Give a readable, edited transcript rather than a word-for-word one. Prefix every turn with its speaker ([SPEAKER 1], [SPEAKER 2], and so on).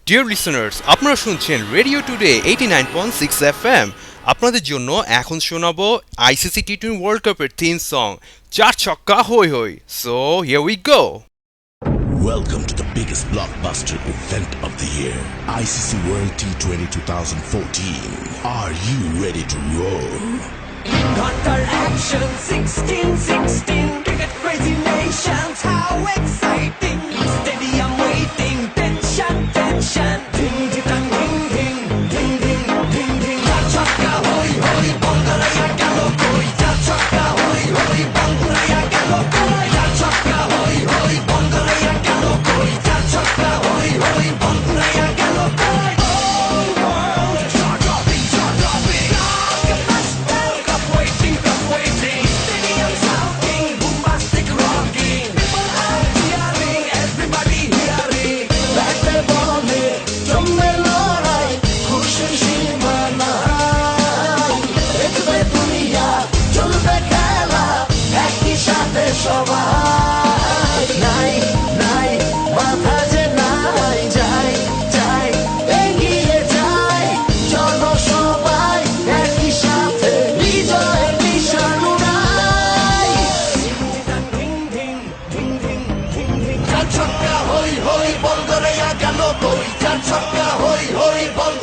[SPEAKER 1] Dear listeners, আপনারা শুনছেন radio today 89.6 FM. আপনাদের জন্য এখন শোনাবো আইসিসি টি-20 ওয়ার্ল্ড কাপের থিম সং চার ছক্কা হই হই। So here we go.
[SPEAKER 2] Welcome to the biggest blockbuster event of the year, ICC World T20 2014. Are you ready to roll?
[SPEAKER 3] Hunter action 16-16 cricket crazy nations, how exciting! Stadium waiting, tension, tension. Ding ding ding ding ding ding ding ding. Cha chakka hoi hoi, Bangladesh gelo koi. Cha chakka hoi hoi, Bangladesh gelo koi. Cha chakka hoi hoi, Bangladesh gelo koi. Cha chakka hoi hoi, Bangladesh gelo koi. All world dropping, dropping. Cup waiting, cup waiting. Stadium shouting, bombastic rocking. People are cheering, everybody hearing. Back the ball, জমবে লড়াই, খুশির সীমা নাই। দেখবে দুনিয়া, চলবে খেলা, একই সাথে সবাই। নাই নাই বাধা যে নাই, যাই যাই এগিয়ে যাই। চলো সবাই একই সাথে, বিজয়ের নিশান উড়াই। ধিং ধিং ধিং ধিং ধিং ধিং। চার ছক্কা হই হই, বল ধরে গেল কই। চার ছক্কা হই হই, বল